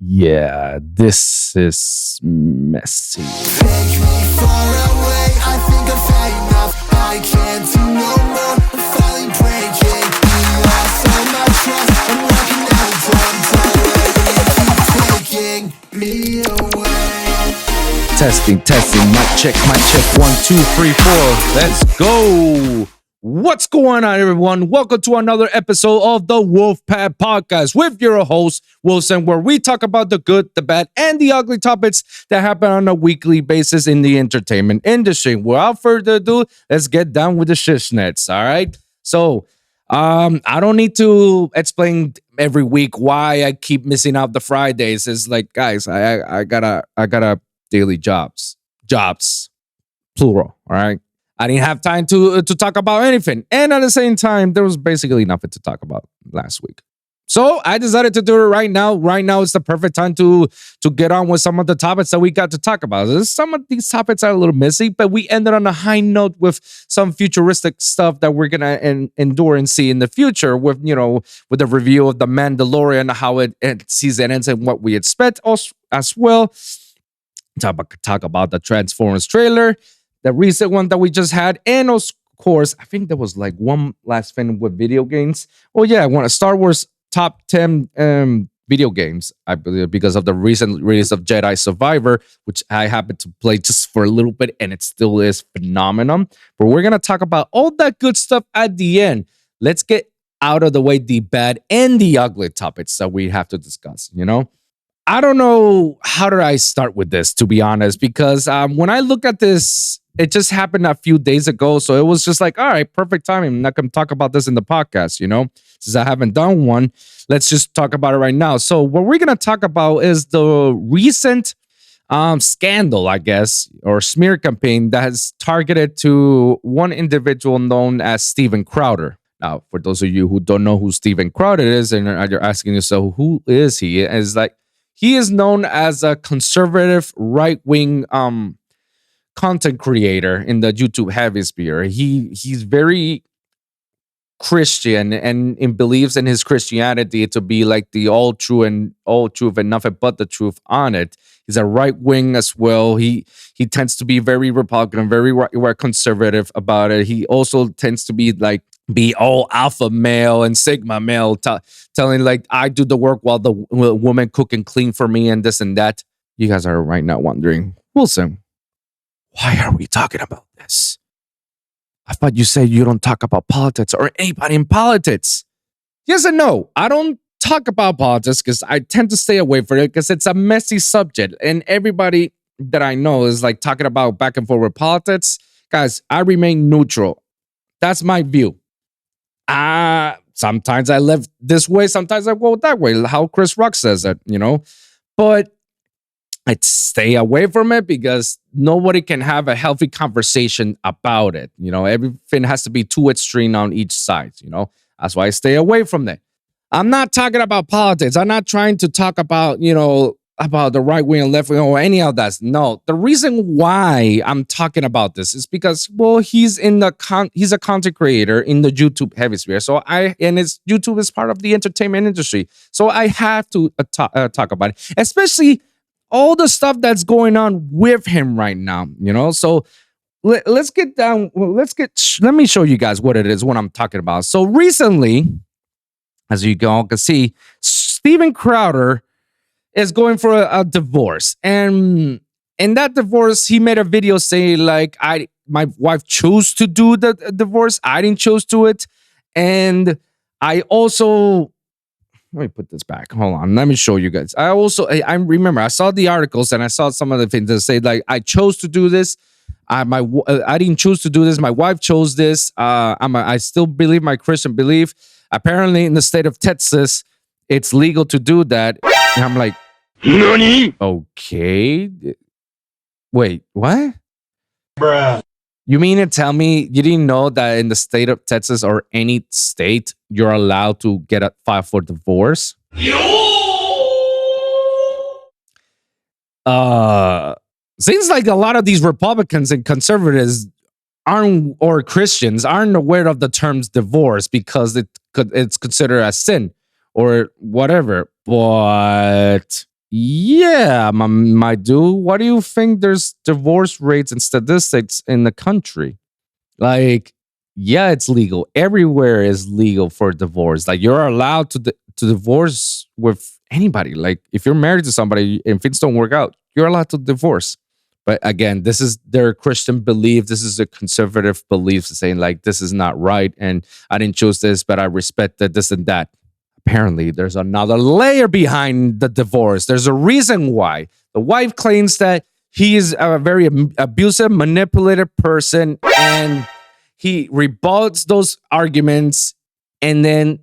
Yeah, this is messy. Take me far away, I think I've had enough. I can't do no more, I'm finally breaking. You lost all my trust, I'm walking out the door. I'm tired, you keep taking me away. Testing, mic check, 1, 2, 3, 4. Let's go. What's going on, everyone? Welcome to another episode of the Wolvpvck podcast with your host, Wilson, where we talk about the good, the bad, and the ugly topics that happen on a weekly basis in the entertainment industry. Without further ado, let's get down with the shishnets, all right? So, I don't need to explain every week why I keep missing out the Fridays. It's like, guys, I gotta daily jobs, plural, all right? I didn't have time to talk about anything. And at the same time, there was basically nothing to talk about last week. So I decided to do it right now. Right now is the perfect time to get on with some of the topics that we got to talk about. Some of these topics are a little messy, but we ended on a high note with some futuristic stuff that we're gonna endure and see in the future. With with the review of the Mandalorian, how it season ends and what we expect as well. Talk about the Transformers trailer, the recent one that we just had, and of course, I think there was like one last thing with video games. Oh yeah, I want a Star Wars top 10 video games, I believe, because of the recent release of Jedi Survivor, which I happened to play just for a little bit, and it still is phenomenal. But we're gonna talk about all that good stuff at the end. Let's get out of the way the bad and the ugly topics that we have to discuss. I don't know how do I start with this, to be honest, because when I look at this, it just happened a few days ago. So it was just like, all right, perfect timing. I'm not going to talk about this in the podcast, since I haven't done one. Let's just talk about it right now. So what we're going to talk about is the recent scandal, I guess, or smear campaign that has targeted to one individual known as Steven Crowder. Now, for those of you who don't know who Steven Crowder is and you're asking yourself, who is he? It's like, he is known as a conservative right-wing content creator in the YouTube hemisphere. He's very Christian and believes in his Christianity to be like the all truth and nothing but the truth on it. He's a right wing as well. He tends to be very Republican, very right conservative about it. He also tends to be all alpha male and sigma male, telling like I do the work while the woman cook and clean for me and this and that. You guys are right now wondering, Wilson, why are we talking about this? I thought you said you don't talk about politics or anybody in politics. Yes and no. I don't talk about politics because I tend to stay away from it because it's a messy subject. And everybody that I know is like talking about back and forth with politics. Guys, I remain neutral. That's my view. Sometimes I live this way, sometimes I go that way, how Chris Rock says it, But I'd stay away from it because nobody can have a healthy conversation about it. Everything has to be too extreme on each side, That's why I stay away from it. I'm not talking about politics. I'm not trying to talk about, about the right wing and left wing or any of that. No, the reason why I'm talking about this is because, well, he's a content creator in the YouTube hemisphere. And YouTube is part of the entertainment industry. So I have to talk about it, especially all the stuff that's going on with him right now, So let's get down. Let me show you guys what it is, what I'm talking about. So recently, as you all can see, Steven Crowder is going for a divorce. And in that divorce, he made a video saying like, my wife chose to do the divorce. I didn't choose to it. And I also, let me put this back. Hold on. Let me show you guys. I remember I saw the articles and I saw some of the things that say like, I chose to do this. I didn't choose to do this. My wife chose this. I still believe my Christian belief. Apparently in the state of Texas, it's legal to do that. And I'm like, NANI? Okay. Wait, what? Bruh. You mean to tell me you didn't know that in the state of Texas or any state, you're allowed to get a file for divorce? Seems like a lot of these Republicans and conservatives or Christians aren't aware of the terms divorce because it's considered a sin or whatever. But Yeah, my dude. What do you think there's divorce rates and statistics in the country? Like, yeah, it's legal. Everywhere is legal for divorce. Like, you're allowed to divorce with anybody. Like, if you're married to somebody and things don't work out, you're allowed to divorce. But again, this is their Christian belief. This is a conservative belief saying, like, this is not right. And I didn't choose this, but I respect that, this and that. Apparently, there's another layer behind the divorce. There's a reason why. The wife claims that he is a very abusive, manipulative person, and he rebuts those arguments. And then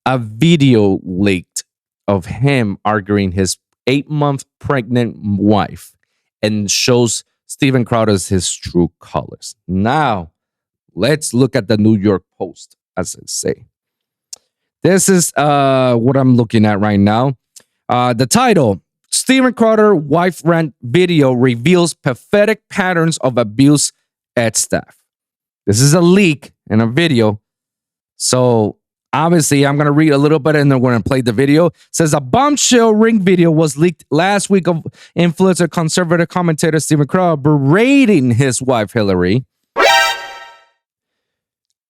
a video leaked of him arguing his 8-month pregnant wife and shows Steven Crowder's his true colors. Now, let's look at the New York Post, as I say. This is what I'm looking at right now. The title, Steven Crowder wife rant video reveals pathetic patterns of abuse at staff. This is a leak in a video. So obviously I'm going to read a little bit and then we're going to play the video. It says a bombshell ring video was leaked last week of influencer conservative commentator Steven Crowder berating his wife Hillary.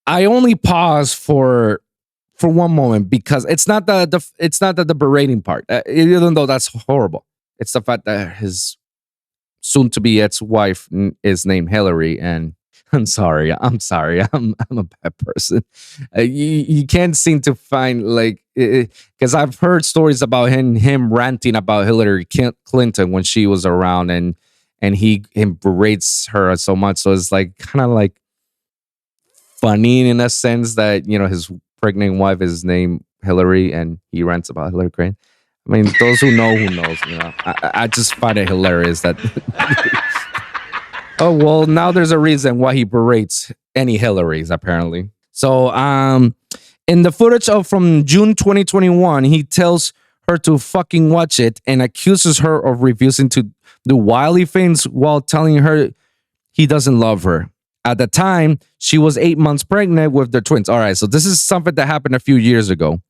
I only pause for one moment because it's not the berating part, even though that's horrible. It's the fact that his soon-to-be ex-wife is named Hillary, and I'm sorry, I'm a bad person. You can't seem to find, like, because I've heard stories about him ranting about Hillary Clinton when she was around, and he berates her so much. So it's like kind of like funny in a sense that, you know, his pregnant wife is named Hillary and he rants about Hillary Clinton. I mean, those who know, who knows, you know. I just find it hilarious that oh, well, now there's a reason why he berates any Hillarys, apparently. So in the footage from June 2021, he tells her to fucking watch it and accuses her of refusing to do wily things while telling her he doesn't love her. At the time, she was 8 months pregnant with their twins. All right, so this is something that happened a few years ago.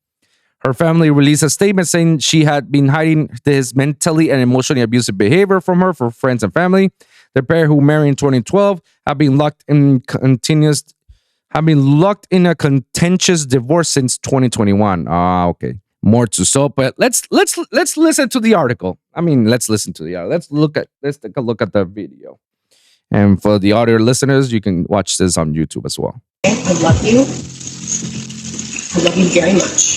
Her family released a statement saying she had been hiding his mentally and emotionally abusive behavior from her for friends and family. The pair, who married in 2012, have been locked in a contentious divorce since 2021. Okay, more to so, but let's listen to the article. I mean, let's listen to the article. Let's take a look at the video. And for the audio listeners, you can watch this on YouTube as well. I love you. I love you very much.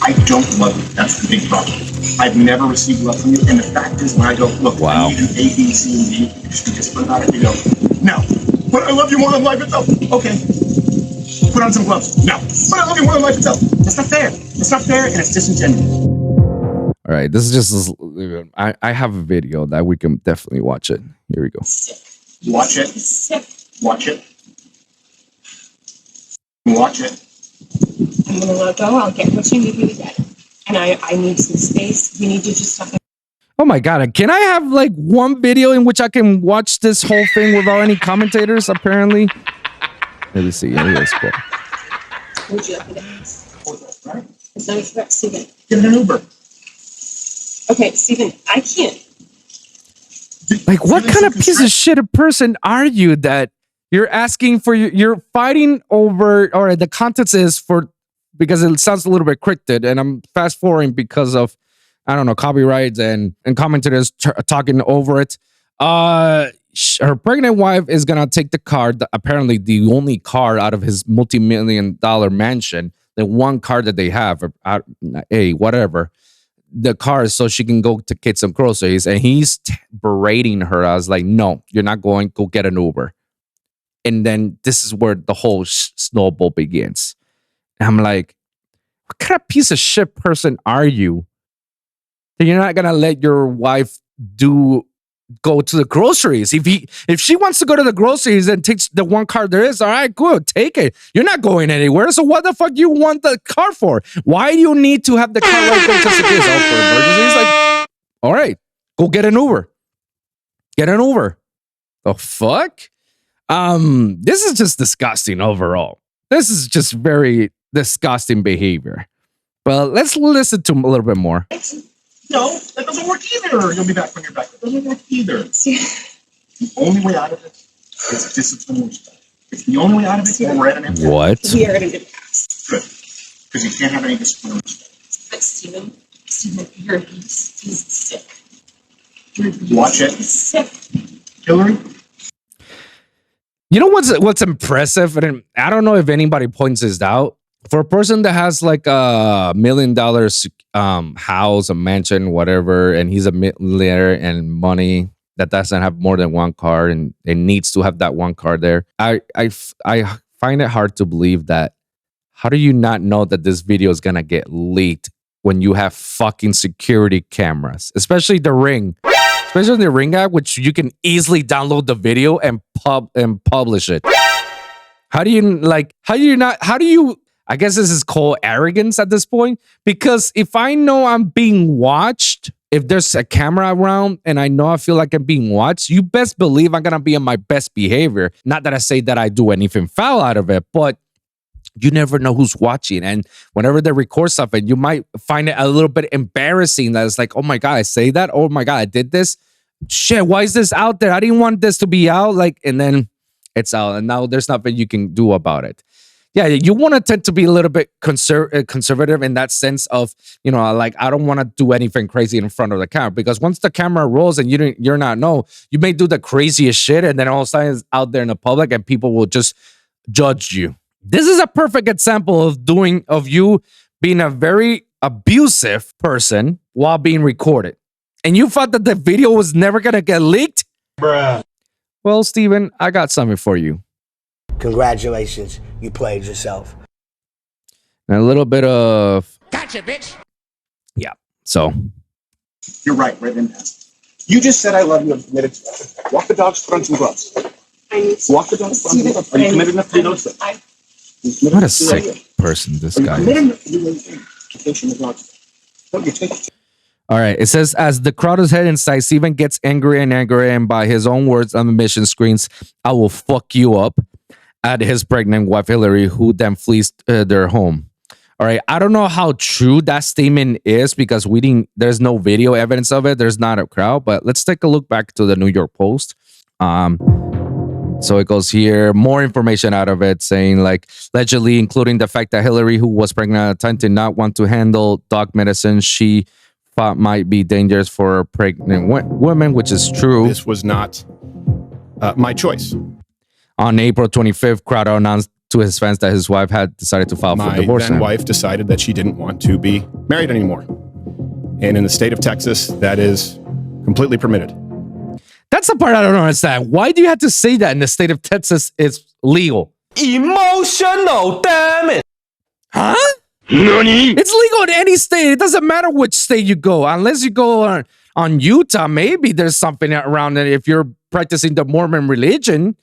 I don't love you. That's the big problem. I've never received love from you. And the fact is, when I go, look, wow, I need to do A, B, C, and D, you just be disciplined about it. You go, no, but I love you more than life itself. Okay. Put on some gloves. No, but I love you more than life itself. That's not fair. It's not fair, and it's disingenuous. All right, this is just, I have a video that we can definitely watch it. Here we go. Watch it. Watch it. Watch it. I'm going to let go. I'll get what you need me to get. And I need some space. We need to just talk. Oh my God. Can I have like one video in which I can watch this whole thing without any commentators, apparently? Let me see. Here it go. Would you like me to ask? It's not a threat, Steven. Get an Uber. Okay, Steven, I can't. Like, what kind of piece of shit a person are you that you're asking for, you're fighting over, or the context is for, because it sounds a little bit cryptic, and I'm fast forwarding because of, I don't know, copyrights and commentators talking over it. Her pregnant wife is going to take the car, apparently the only car out of his multi-million-dollar mansion, the one car that they have, whatever. The car so she can go to get some groceries, and he's berating her. I was like, no, you're not going. Go get an Uber. And then this is where the whole snowball begins. And I'm like, what kind of piece of shit person are you that you're not gonna let your wife go to the groceries? If she wants to go to the groceries and takes the one car there is, all right, good, take it. You're not going anywhere. So what the fuck you want the car for? Why do you need to have the car right there just in case? Oh, for emergency? He's like, all right, go get an Uber. Get an Uber. The fuck? This is just disgusting overall. This is just very disgusting behavior. But let's listen to him a little bit more. No, that doesn't work either. You'll be back when you're back. That doesn't work either. The only way out of it is discipline and respect. It's the only way out of it, or we're at an impasse. What? We are at an impasse. Good. Because you can't have any discipline and respect. But Stephen, your abuse is sick. Your abuse Watch it. is sick. Hillary? You know what's impressive? And I don't know if anybody points this out. For a person that has like $1 million house, a mansion, whatever, and he's a millionaire and money that doesn't have more than one car and it needs to have that one car there. I find it hard to believe that. How do you not know that this video is gonna get leaked when you have fucking security cameras, especially the Ring? Especially the Ring app, which you can easily download the video and publish it. How do you I guess this is called arrogance at this point, because if I know I'm being watched, if there's a camera around and I know I feel like I'm being watched, you best believe I'm gonna be in my best behavior. Not that I say that I do anything foul out of it, but you never know who's watching. And whenever they record something, you might find it a little bit embarrassing that it's like, oh my God, I say that? Oh my God, I did this? Shit, why is this out there? I didn't want this to be out. Like, and then it's out. And now there's nothing you can do about it. Yeah, you want to tend to be a little bit conservative in that sense of, you know, like, I don't want to do anything crazy in front of the camera, because once the camera rolls and you're not you may do the craziest shit, and then all of a sudden it's out there in the public and people will just judge you. This is a perfect example of you being a very abusive person while being recorded. And you thought that the video was never going to get leaked? Bruh. Well, Steven, I got something for you. Congratulations, you played yourself. And a little bit of... Gotcha, bitch. Yeah, so... You're right, we're at an impasse. You just said I love you, I'm committed to that. Walk the dogs, put on some gloves. Walk the dogs, put on some gloves. Are you committed enough to do those things? What a sick person this guy is. All right, it says, as the crowd is heading inside, Steven gets angry and angry, and by his own words on the mission screens, "I will fuck you up," at his pregnant wife Hillary, who then flees their home. All right, I don't know how true that statement is, because there's no video evidence of it. There's not a crowd, but let's take a look back to the New York Post. So it goes here, more information out of it, saying like, allegedly, including the fact that Hillary, who was pregnant at the time, did not want to handle dog medicine she thought might be dangerous for pregnant women, which is true. This was not my choice. On April 25th, Crowder announced to his fans that his wife had decided to file for divorce. My then wife decided that she didn't want to be married anymore. And in the state of Texas, that is completely permitted. That's the part I don't understand. Why do you have to say that in the state of Texas it's legal? Emotional, damn it. Huh? It's legal in any state. It doesn't matter which state you go. Unless you go on Utah, maybe there's something around it if you're practicing the Mormon religion,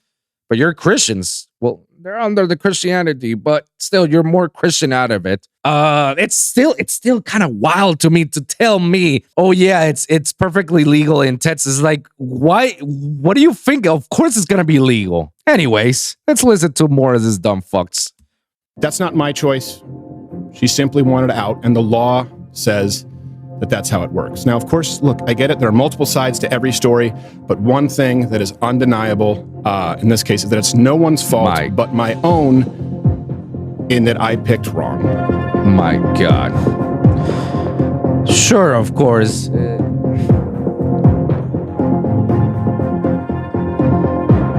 but you're Christians. Well, they're under the Christianity, but still, you're more Christian out of it. It's still kind of wild to me to tell me, oh yeah, it's perfectly legal in Texas. Like, why? What do you think? Of course it's gonna be legal. Anyways, let's listen to more of this dumb fucks. That's not my choice. She simply wanted out, and the law says that that's how it works. Now, of course, look, I get it. There are multiple sides to every story, but one thing that is undeniable in this case is that it's no one's fault but my own, in that I picked wrong. My God. Sure, of course.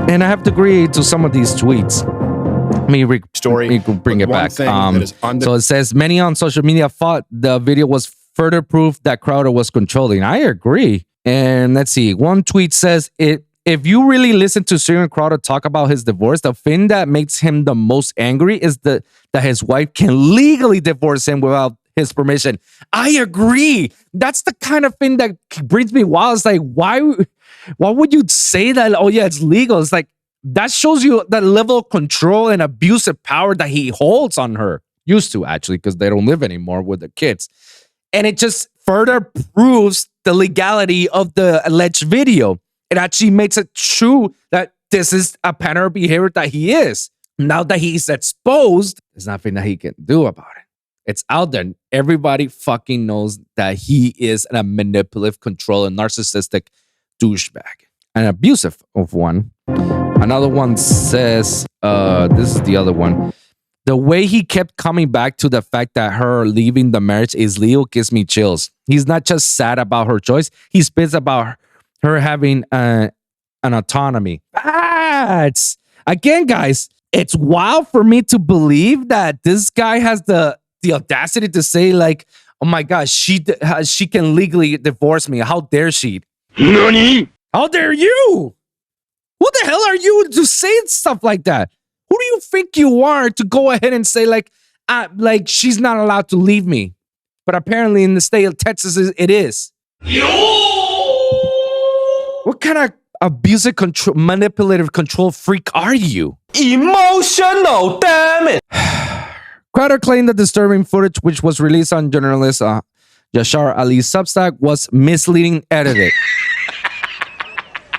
And I have to agree to some of these tweets. Let me bring it back. So it says, many on social media thought the video was further proof that Crowder was controlling. I agree. And let's see. One tweet says, if you really listen to Steven Crowder talk about his divorce, the thing that makes him the most angry is that his wife can legally divorce him without his permission. I agree. That's the kind of thing that brings me wild. It's like, why would you say that? Oh yeah, it's legal. It's like, that shows you the level of control and abusive power that he holds on her. Used to, actually, because they don't live anymore with the kids. And it just further proves the legality of the alleged video. It actually makes it true that this is a pattern of behavior that he is. Now that he's exposed, there's nothing that he can do about it. It's out there. Everybody fucking knows that he is a manipulative, controlling, narcissistic douchebag. An abusive of one. Another one says, this is the other one. The way he kept coming back to the fact that her leaving the marriage is legal gives me chills. He's not just sad about her choice. He's pissed about her having an autonomy. It's, again, guys, it's wild for me to believe that this guy has the audacity to say, like, oh my gosh, she can legally divorce me. How dare she? NANI? How dare you? Who the hell are you to say stuff like that? Who do you think you are to go ahead and say like she's not allowed to leave me? But apparently in the state of Texas, it is. What kind of abusive, manipulative control freak are you? Emotional, damn it. Crowder claimed the disturbing footage, which was released on journalist Yashar Ali's Substack, was misleading edited.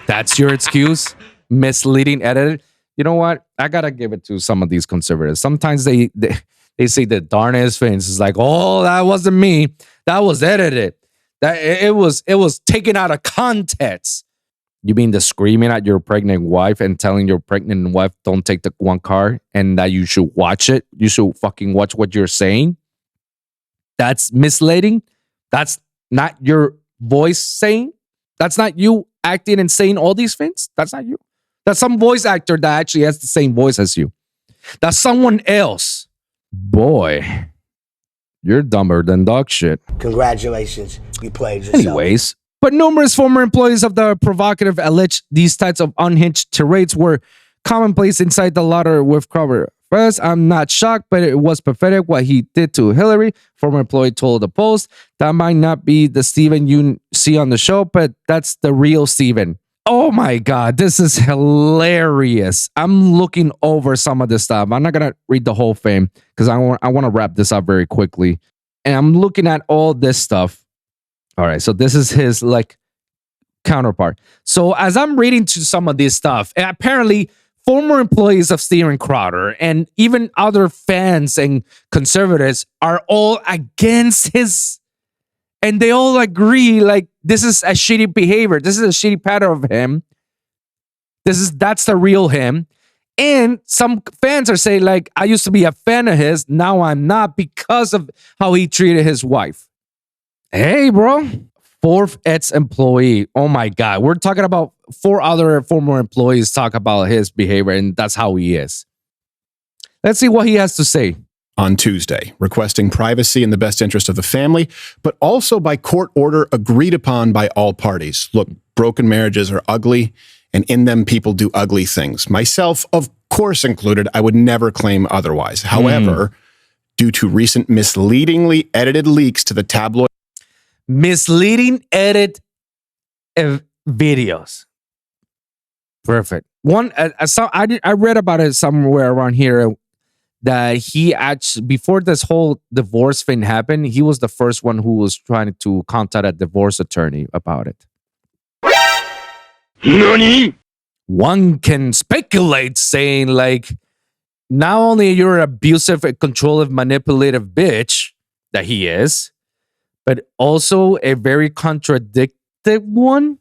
That's your excuse? Misleading edited? You know what? I gotta give it to some of these conservatives. Sometimes they say the darnest things. It's like, oh, that wasn't me. That was edited. That it was taken out of context. You mean the screaming at your pregnant wife and telling your pregnant wife don't take the one car and that you should watch it? You should fucking watch what you're saying? That's misleading? That's not your voice saying? That's not you acting and saying all these things? That's not you. That's some voice actor that actually has the same voice as you. That's someone else. Boy, you're dumber than dog shit. Congratulations, you played yourself. Anyways, but numerous former employees of the provocative alleged these types of unhinged tirades were commonplace inside the louder with Crowder. First, I'm not shocked, but it was pathetic what he did to Hillary. Former employee told the Post, that might not be the Steven you see on the show, but that's the real Steven. Oh my God, this is hilarious. I'm looking over some of this stuff. I'm not going to read the whole thing because I want to wrap this up very quickly. And I'm looking at all this stuff. All right, so this is his like counterpart. So as I'm reading to some of this stuff, apparently former employees of Steven Crowder and even other fans and conservatives are all against his. And they all agree, like, this is a shitty behavior. This is a shitty pattern of him. That's the real him. And some fans are saying, like, I used to be a fan of his. Now I'm not because of how he treated his wife. Hey, bro. Fourth ex-employee. Oh, my God. We're talking about 4 other former employees talk about his behavior, and that's how he is. Let's see what he has to say. On Tuesday, requesting privacy in the best interest of the family, but also by court order agreed upon by all parties. Look, broken marriages are ugly, and in them people do ugly things. Myself, of course included, I would never claim otherwise. However, due to recent misleadingly edited leaks to the tabloid... Misleading edit videos. Perfect. One, I read about it somewhere around here, that he actually, before this whole divorce thing happened, he was the first one who was trying to contact a divorce attorney about it. NANI? One can speculate saying, like, not only you're an abusive, controlling, manipulative bitch that he is, but also a very contradicted one.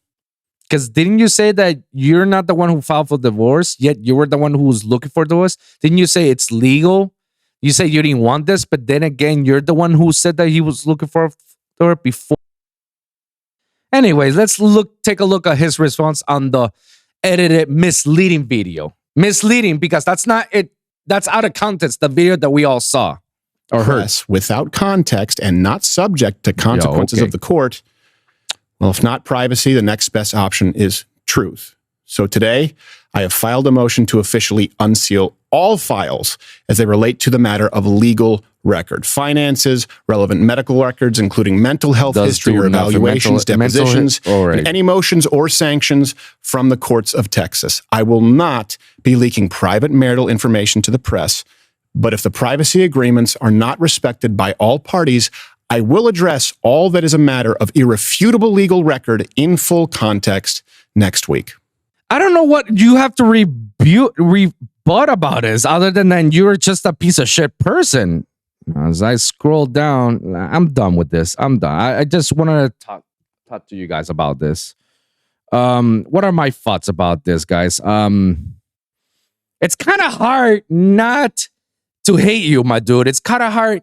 Because didn't you say that you're not the one who filed for divorce, yet you were the one who was looking for divorce? Didn't you say it's legal? You said you didn't want this, but then again, you're the one who said that he was looking for it before. Anyways, let's take a look at his response on the edited misleading video. Misleading because that's not it. That's out of context, the video that we all saw or heard. Without context and not subject to consequences of the court. Well, if not privacy, the next best option is truth. So today, I have filed a motion to officially unseal all files as they relate to the matter of legal record. Finances, relevant medical records, including mental health history or evaluations, depositions, and any motions or sanctions from the courts of Texas. I will not be leaking private marital information to the press, but if the privacy agreements are not respected by all parties, I will address all that is a matter of irrefutable legal record in full context next week. I don't know what you have to rebut about this other than that you're just a piece of shit person. As I scroll down, I'm done with this. I'm done. I just wanted to talk to you guys about this. What are my thoughts about this, guys? It's kind of hard not to hate you, my dude. It's kind of hard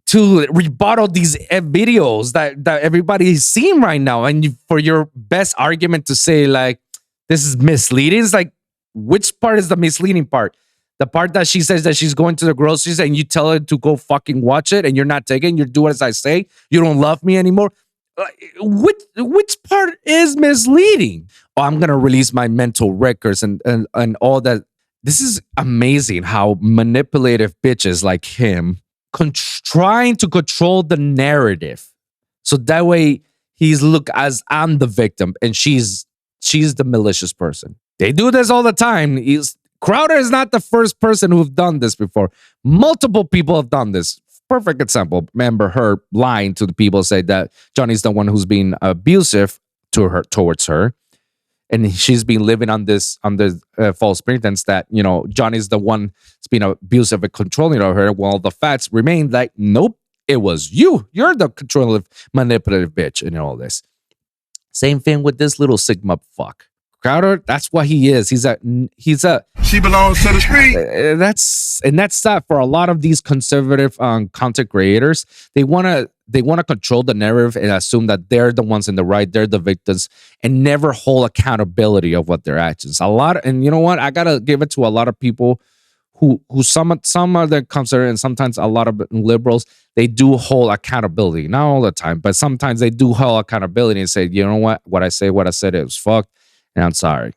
to rebuttal these videos that everybody's seeing right now, and for your best argument to say like this is misleading. It's like, which part is the misleading part? The part that she says that she's going to the groceries and you tell her to go fucking watch it and you're not taking, you do as I say, you don't love me anymore. Which part is misleading? Oh, I'm gonna release my mental records and all that. This is amazing how manipulative bitches like him trying to control the narrative, so that way he's look as I'm the victim and she's the malicious person. They do this all the time. Crowder is not the first person who've done this before. Multiple people have done this. Perfect example. Remember her lying to the people, say that Johnny's the one who's being abusive towards her, and she's been living on this false pretense that Johnny's the one that's being abusive and controlling of her. While the facts remain like, nope, it was you. You're the controlling, manipulative bitch in all this. Same thing with this little Sigma fuck. Crowder, that's what he is. He's a She belongs to the street. That's sad for a lot of these conservative content creators. They want to control the narrative and assume that they're the ones in the right, they're the victims, and never hold accountability of what their actions. And you know what? I gotta give it to a lot of people who some are the conservative, and sometimes a lot of liberals. They do hold accountability, not all the time, but sometimes they do hold accountability and say, you know what I said, it was fucked. And I'm sorry,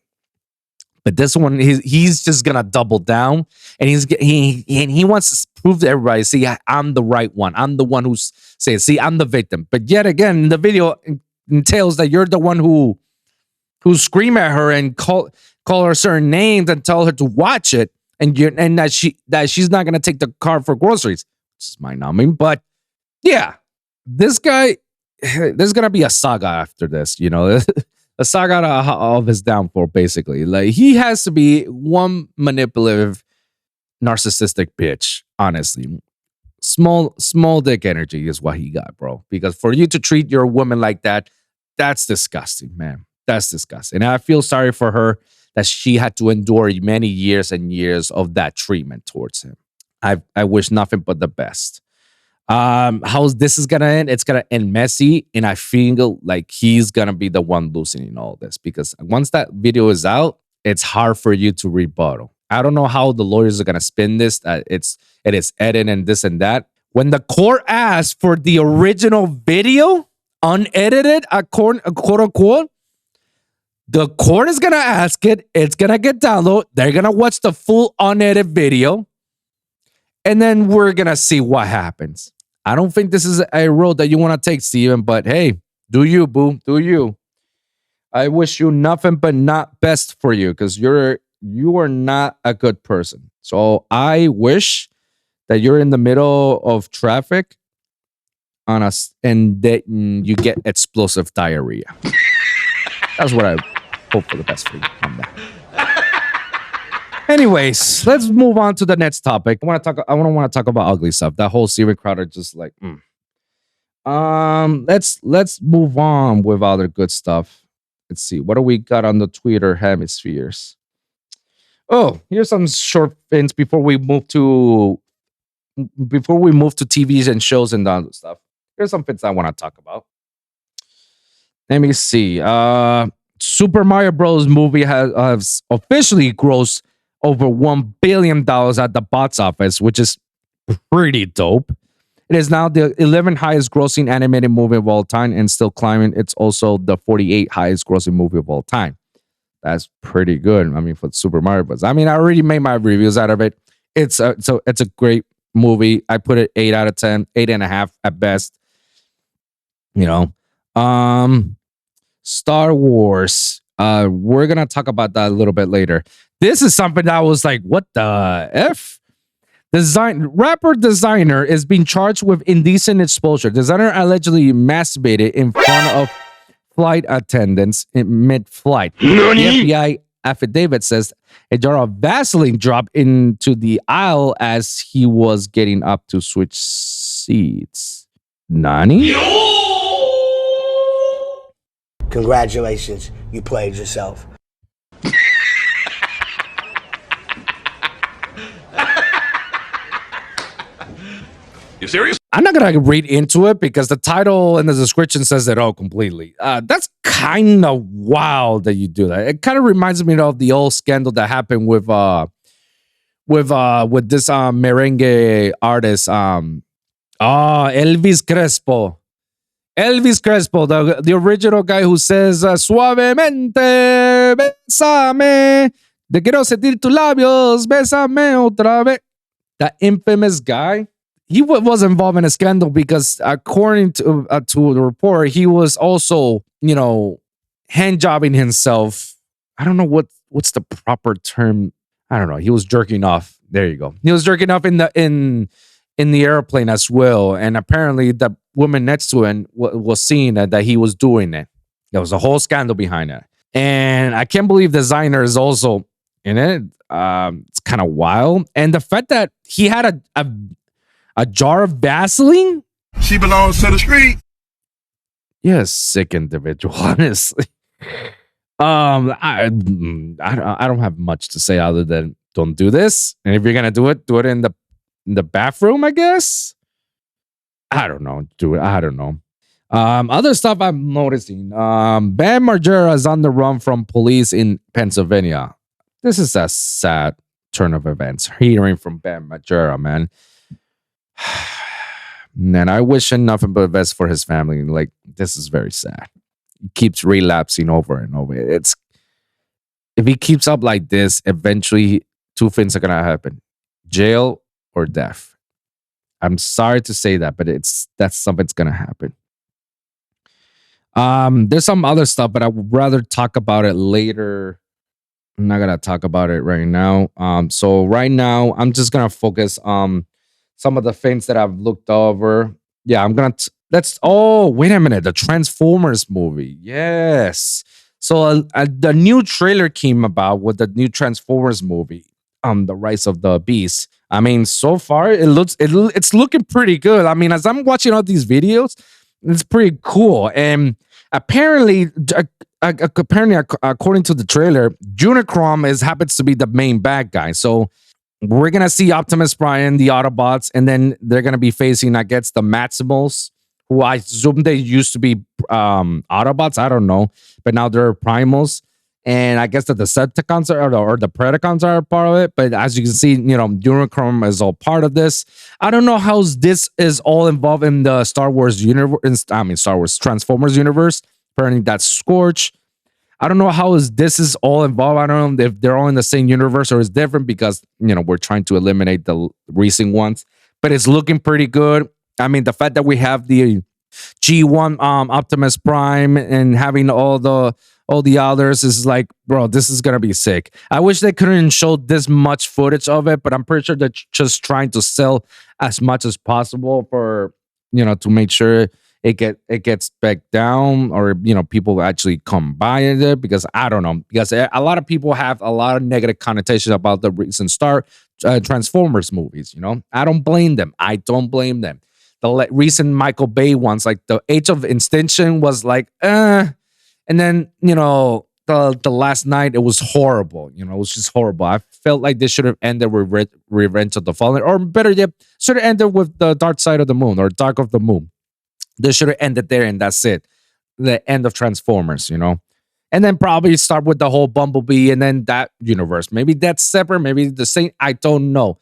but this one, he's just gonna double down, and he wants to prove to everybody, see, I'm the right one. I'm the one who's saying, see, I'm the victim. But yet again, the video entails that you're the one who scream at her and call her certain names and tell her to watch it, and that she's not gonna take the car for groceries. This is mind numbing, but yeah, this guy, there's gonna be a saga after this, a saga of his downfall, basically. Like, he has to be one manipulative, narcissistic bitch, honestly. Small dick energy is what he got, bro. Because for you to treat your woman like that, that's disgusting, man. That's disgusting. And I feel sorry for her that she had to endure many years and years of that treatment towards him. I wish nothing but the best. How this is gonna end? It's gonna end messy, and I feel like he's gonna be the one losing in all this, because once that video is out, it's hard for you to rebuttal. I don't know how the lawyers are gonna spin this, that it is edited and this and that. When the court asks for the original video, unedited, quote unquote, the court is gonna ask it. It's gonna get downloaded. They're gonna watch the full unedited video, and then we're gonna see what happens. I don't think this is a road that you want to take, Steven, but hey, do you, boo, do you. I wish you nothing but not best for you, because you are not a good person. So I wish that you're in the middle of traffic and that you get explosive diarrhea. That's what I hope for the best for you on that. Anyways, let's move on to the next topic. I want to talk about ugly stuff. That whole Steven Crowder, just like, let's move on with other good stuff. Let's see, what do we got on the Twitter hemispheres? Oh, here's some short things before we move to TVs and shows and other stuff. Here's some things I want to talk about. Let me see. Super Mario Bros. Movie has officially grossed over $1 billion at the box office, which is pretty dope. It is now the 11th highest grossing animated movie of all time and still climbing. It's also the 48th highest grossing movie of all time. That's pretty good. I mean, for Super Mario Bros. I mean, I already made my reviews out of it. It's a great movie. I put it 8 out of 10, 8.5 at best. Star Wars. We're gonna talk about that a little bit later. This is something that was like, what the F? Rapper designer is being charged with indecent exposure. Designer allegedly masturbated in front of flight attendants in mid-flight. The FBI affidavit says a jar of Vaseline dropped into the aisle as he was getting up to switch seats. Nani? Congratulations, you played yourself. You serious? I'm not gonna read into it because the title and the description says it all completely. That's kind of wild that you do that. It kind of reminds me of the old scandal that happened with this merengue artist, Elvis Crespo. Elvis Crespo, the original guy who says suavemente, bésame, te quiero sentir tus labios, bésame otra vez. That infamous guy. He was involved in a scandal because, according to the report, he was also, hand jobbing himself. I don't know what's the proper term. I don't know. He was jerking off. There you go. He was jerking off in the airplane as well, and apparently the woman next to him was seeing that he was doing it. There was a whole scandal behind it, and I can't believe the designer is also in it. It's kind of wild, and the fact that he had a jar of Vaseline? She belongs to the street. You're a sick individual, honestly. I don't have much to say other than don't do this. And if you're gonna do it in the bathroom, I guess. I don't know. Do it. I don't know. Other stuff I'm noticing. Bam Margera is on the run from police in Pennsylvania. This is a sad turn of events. Hearing from Bam Margera, man. Man, I wish him nothing but the best for his family. Like, this is very sad. He keeps relapsing over and over. If he keeps up like this, eventually two things are gonna happen: jail or death. I'm sorry to say that, but that's something's gonna happen. There's some other stuff, but I would rather talk about it later. I'm not gonna talk about it right now. So right now I'm just gonna focus on some of the things that I've looked over. Yeah, I'm gonna. Wait a minute. The Transformers movie. Yes. So the new trailer came about with the new Transformers movie. The Rise of the Beast. I mean, so far it's looking pretty good. I mean, as I'm watching all these videos, it's pretty cool. And apparently, according to the trailer, Unicron happens to be the main bad guy. So we're gonna see Optimus Prime, the Autobots, and then they're gonna be facing against the Maximals, who I assume they used to be Autobots. I don't know, but now they're Primals, and I guess the Decepticons or the Predacons are a part of it. But as you can see, Unicron is all part of this. I don't know how this is all involved in the Star Wars universe. Star Wars Transformers universe. Apparently, that's Scorch. I don't know how this is all involved. I don't know if they're all in the same universe or it's different because, we're trying to eliminate the recent ones. But it's looking pretty good. I mean, the fact that we have the G1 Optimus Prime and having all the others is like, bro, this is going to be sick. I wish they couldn't show this much footage of it, but I'm pretty sure they're just trying to sell as much as possible for, to make sure it gets back down, or people actually come by it, because I don't know, because a lot of people have a lot of negative connotations about the recent Transformers movies. I don't blame them. The recent Michael Bay ones, like the Age of Extinction, was like and then the last night, it was horrible. It was just horrible. I felt like this should have ended with Revenge of the Fallen, or better yet, should have ended with the Dark Side of the Moon or Dark of the Moon. They should have ended there, and that's it. The end of Transformers, and then probably start with the whole Bumblebee and then that universe. Maybe that's separate, maybe the same. I don't know.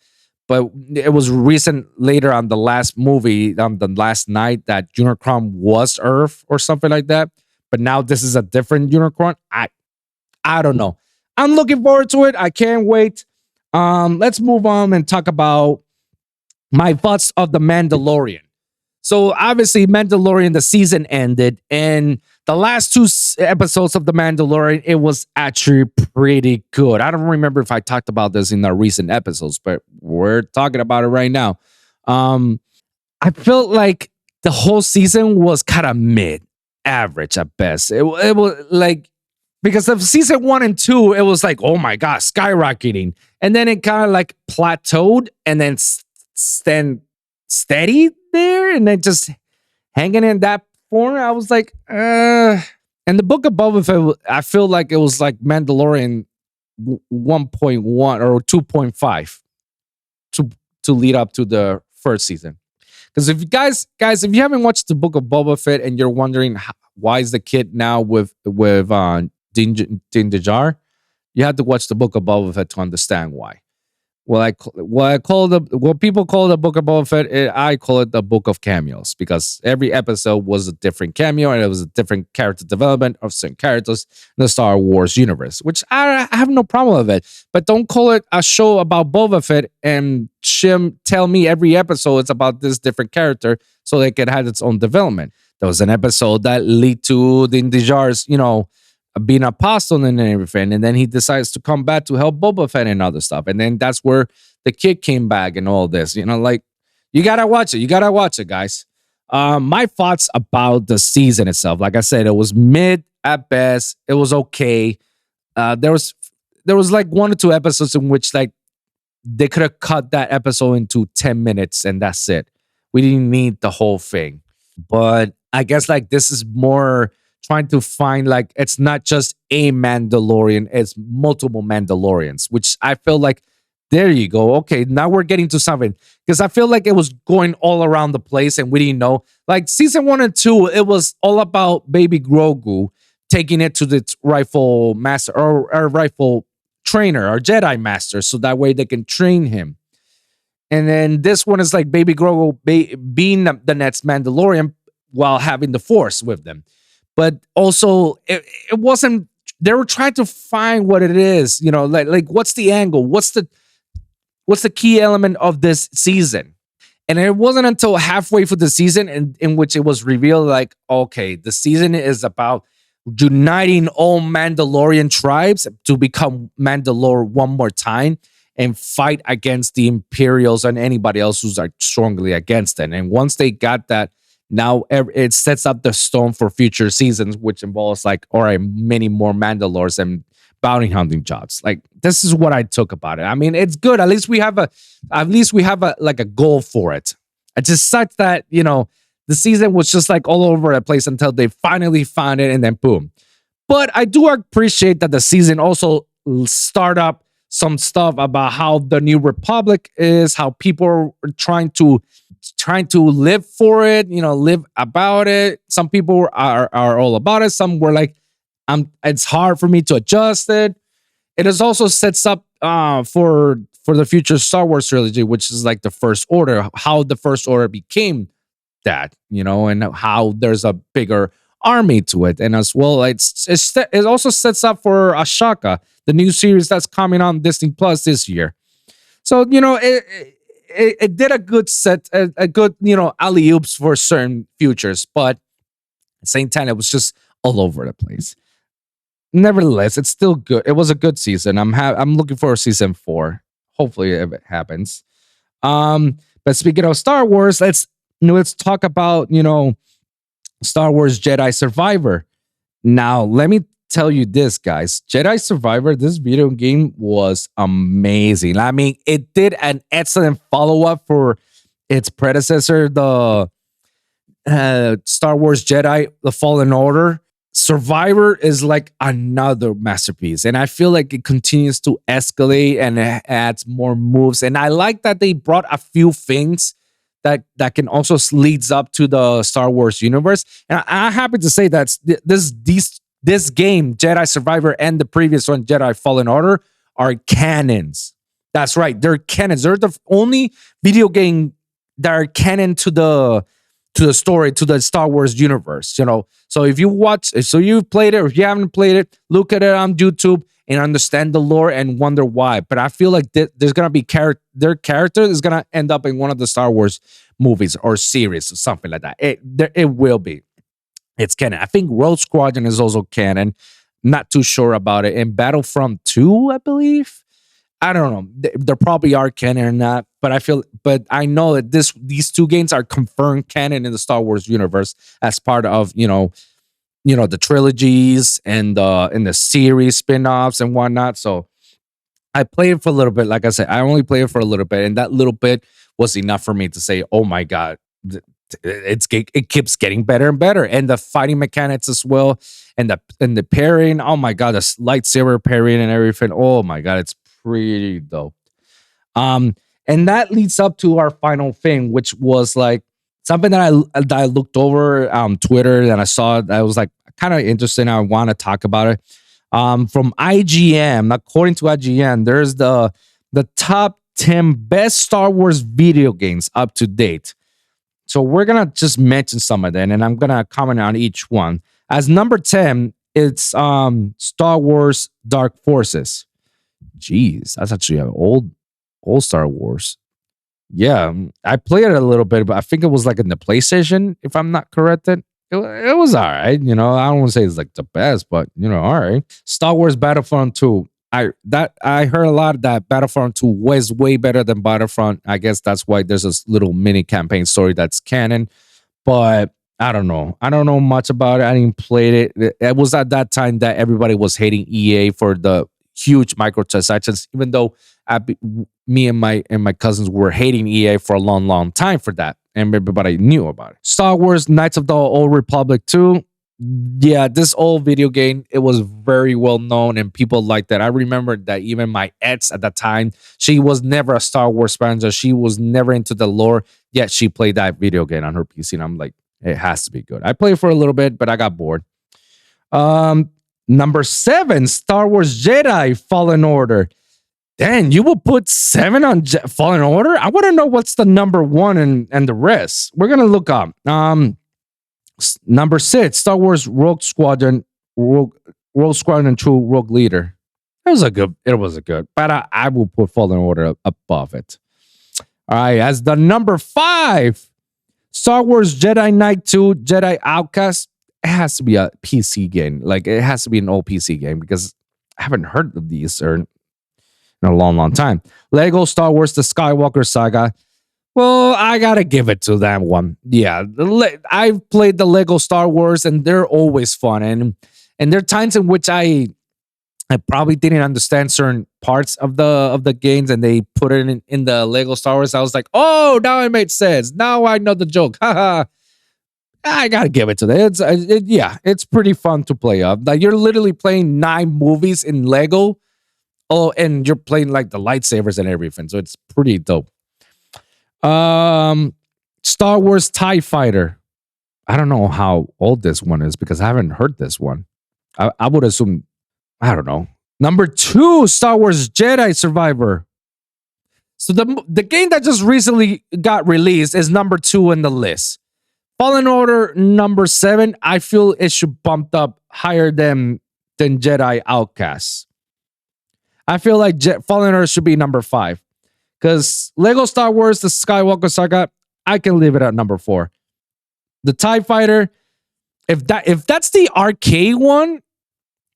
But it was recent later on the last movie, on the last night, that Unicron was Earth or something like that. But now this is a different Unicron. I don't know. I'm looking forward to it. I can't wait. Let's move on and talk about my thoughts of The Mandalorian. So obviously, Mandalorian, the season ended, and the last two episodes of The Mandalorian, it was actually pretty good. I don't remember if I talked about this in the recent episodes, but we're talking about it right now. I felt like the whole season was kind of average at best. It was like, because of season 1 and 2, it was like, oh my god, skyrocketing, and then it kind of like plateaued, and then stand steady there, and then just hanging in that form. I was like, And the Book of Boba Fett, I feel like it was like Mandalorian 1.1 or 2.5 to lead up to the first season. Because if you guys, if you haven't watched the Book of Boba Fett and you're wondering why is the kid now with Din Djarin, you have to watch the Book of Boba Fett to understand why. What people call the Book of Boba Fett, I call it the Book of Cameos, because every episode was a different cameo and it was a different character development of certain characters in the Star Wars universe, which I have no problem with it. But don't call it a show about Boba Fett and tell me every episode it's about this different character so they could have its own development. There was an episode that led to Din Djarin's, being an apostle and everything, and then he decides to come back to help Boba Fett and other stuff, and then that's where the kid came back and all this. Like, you gotta watch it, guys. My thoughts about the season itself, like I said, it was mid at best. It was okay. There was like 1 or 2 episodes in which like they could have cut that episode into 10 minutes and that's it. We didn't need the whole thing, but I guess like this is more trying to find, like, it's not just a Mandalorian, it's multiple Mandalorians, which I feel like, there you go. Okay, now we're getting to something. Because I feel like it was going all around the place and we didn't know. Like season 1 and 2, it was all about baby Grogu taking it to its rightful master or rightful trainer or Jedi master, so that way they can train him. And then this one is like baby Grogu being the next Mandalorian while having the Force with them. But also, it wasn't. They were trying to find what it is, like what's the angle, what's the key element of this season, and it wasn't until halfway through the season in which it was revealed, like, okay, the season is about uniting all Mandalorian tribes to become Mandalore one more time and fight against the Imperials and anybody else who's like strongly against it. And once they got that, now it sets up the stone for future seasons, which involves like, all right, many more Mandalores and bounty hunting jobs. Like, this is what I took about it. I mean, it's good. At least we have a like a goal for it. It just sucks that, the season was just like all over the place until they finally found it and then boom. But I do appreciate that the season also start up some stuff about how the New Republic is, how people are trying to live for it, live about it. Some people are all about it. Some were like, it's hard for me to adjust it. It is also sets up for the future Star Wars trilogy, which is like the First Order, how the First Order became that, and how there's a bigger army to it. And as well, it also sets up for Ashoka, the new series that's coming on Disney Plus this year. So, it did a good set, a good, alley-oops for certain futures, but at the same time, it was just all over the place. Nevertheless, it's still good. It was a good season. I'm looking for season 4. Hopefully, if it happens. But speaking of Star Wars, let's talk about Star Wars Jedi Survivor. Now, let me tell you this, guys. Jedi Survivor, this video game was amazing. I mean, it did an excellent follow-up for its predecessor, the Star Wars Jedi, The Fallen Order. Survivor is like another masterpiece, and I feel like it continues to escalate and it adds more moves. And I like that they brought a few things that can also leads up to the Star Wars universe. And I'm happy to say that this game, Jedi Survivor, and the previous one, Jedi Fallen Order, are canons. That's right, they're canons. They're the only video game that are canon to the story, to the Star Wars universe. So if you you've played it, or if you haven't played it, look at it on YouTube and understand the lore and wonder why. But I feel like there's gonna be their character is gonna end up in one of the Star Wars movies or series or something like that. It will be. It's canon. I think Rogue Squadron is also canon. Not too sure about it. And Battlefront 2, I believe. I don't know. They probably are canon or not. But I know that these two games are confirmed canon in the Star Wars universe as part of the trilogies and the series spin-offs and whatnot. So I played it for a little bit. Like I said, I only played it for a little bit, and that little bit was enough for me to say, "Oh my god, it keeps getting better and better." And the fighting mechanics as well, and the parrying. Oh my god, the lightsaber parrying and everything. Oh my god, it's pretty dope. And that leads up to our final thing, which was like something that I looked over Twitter and I saw that was like kind of interesting. I want to talk about it. From IGN, according to IGN, there's the top 10 best Star Wars video games up to date. So we're gonna just mention some of them, and I'm gonna comment on each one. As number 10, it's Star Wars Dark Forces. Jeez, that's actually an old Star Wars. Yeah, I played it a little bit, but I think it was like in the PlayStation, if I'm not corrected. It was all right. I don't want to say it's like the best, but all right. Star Wars Battlefront 2. I heard a lot that Battlefront 2 was way better than Battlefront. I guess that's why there's this little mini campaign story that's canon. But I don't know. I don't know much about it. I didn't play it. It was at that time that everybody was hating EA for the huge microtransactions, even though me and my cousins were hating EA for a long time for that, and everybody knew about it. Star Wars Knights of the Old Republic 2. Yeah, this old video game, it was very well known and people liked that. I remember that even my ex at that time, she was never a Star Wars fan, so she was never into the lore, yet she played that video game on her PC, and I'm like, it has to be good. I played for a little bit, but I got bored. Number 7, Star Wars Jedi Fallen Order. Dan, you will put 7 on Fallen Order? I want to know what's the number 1 and the rest. We're going to look up. Number 6, Star Wars Rogue Squadron 2 Rogue Leader. It was a good, but I will put Fallen Order above it. All right, as the number 5, Star Wars Jedi Knight 2 Jedi Outcast. It has to be a PC game. Like, it has to be an old PC game because I haven't heard of these in a long time. Lego Star Wars The Skywalker Saga. Well, I gotta give it to that one. Yeah, I've played the Lego Star Wars, and they're always fun. And there are times in which I probably didn't understand certain parts of the games, and they put it in the Lego Star Wars. I was like, oh, now it makes sense. Now I know the joke. Haha. I gotta give it to them. It's pretty fun to play up. Like, you're literally playing 9 movies in Lego. Oh, and you're playing like the lightsabers and everything. So it's pretty dope. Star Wars TIE Fighter. I don't know how old this one is because I haven't heard this one. I would assume, I don't know. Number 2, Star Wars Jedi Survivor. So the game that just recently got released is number 2 in the list. Fallen Order number 7. I feel it should bump up higher than Jedi Outcasts. I feel like Fallen Order should be number 5. Because Lego Star Wars, The Skywalker Saga, I can leave it at number 4. The TIE Fighter, if that's the arcade one,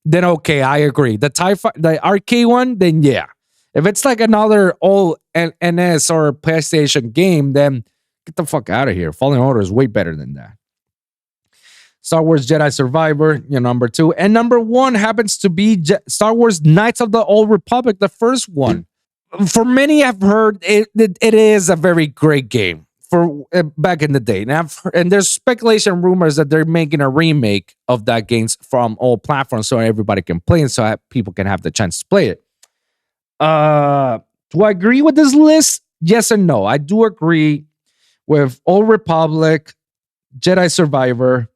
then okay, I agree. The arcade one, then yeah. If it's like another old NS or PlayStation game, then get the fuck out of here. Fallen Order is way better than that. Star Wars Jedi Survivor, number 2. And number 1 happens to be Star Wars Knights of the Old Republic, the first one. For many, I've heard it is a very great game for back in the day. And there's speculation, rumors that they're making a remake of that game from all platforms so everybody can play it, so people can have the chance to play it. Do I agree with this list? Yes and no. I do agree with Old Republic, Jedi Survivor,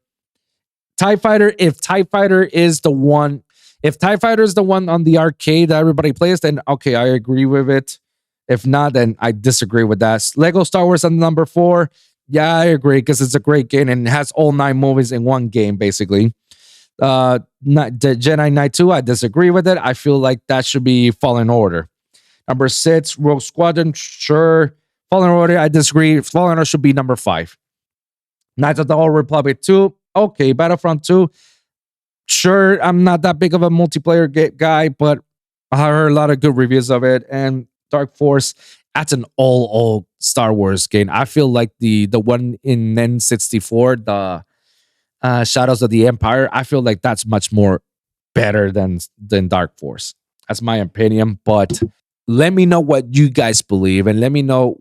TIE Fighter. If TIE Fighter is the one on the arcade that everybody plays, then okay, I agree with it. If not, then I disagree with that. Lego Star Wars on number 4. Yeah, I agree because it's a great game and it has all 9 movies in one game, basically. Jedi Knight 2, I disagree with it. I feel like that should be Fallen Order. Number 6, Rogue Squadron, sure. Fallen Order, I disagree. Fallen Order should be number 5. Knights of the Old Republic 2, okay. Battlefront 2, sure. I'm not that big of a multiplayer guy, but I heard a lot of good reviews of it. And Dark Force, that's an old Star Wars game. I feel like the one in N64, Shadows of the Empire. I feel like that's much more better than Dark Force. That's my opinion. But let me know what you guys believe, and let me know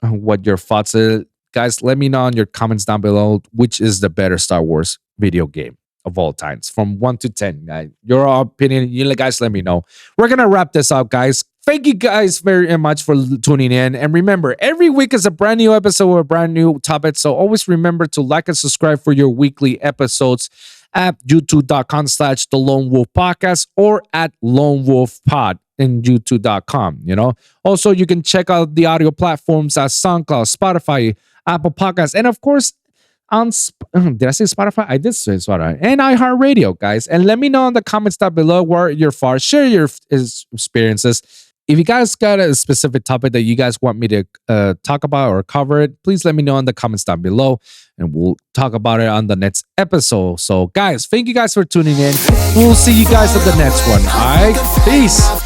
what your thoughts are. Guys, let me know in your comments down below which is the better Star Wars video game of all times, from 1 to 10. Your opinion, you guys, let me know. We're gonna wrap this up, guys. Thank you guys very much for tuning in. And remember, every week is a brand new episode with a brand new topic. So always remember to like and subscribe for your weekly episodes at youtube.com/The Lone Wolf Podcast or at Lone Wolf Pod in youtube.com. Also, you can check out the audio platforms at SoundCloud, Spotify, Apple Podcasts, and of course, on did I say Spotify? I did say Spotify and iHeartRadio, guys. And let me know in the comments down below where you're far. Share your experiences. If you guys got a specific topic that you guys want me to talk about or cover it, please let me know in the comments down below, and we'll talk about it on the next episode. So, guys, thank you guys for tuning in. We'll see you guys at the next one. All right, peace.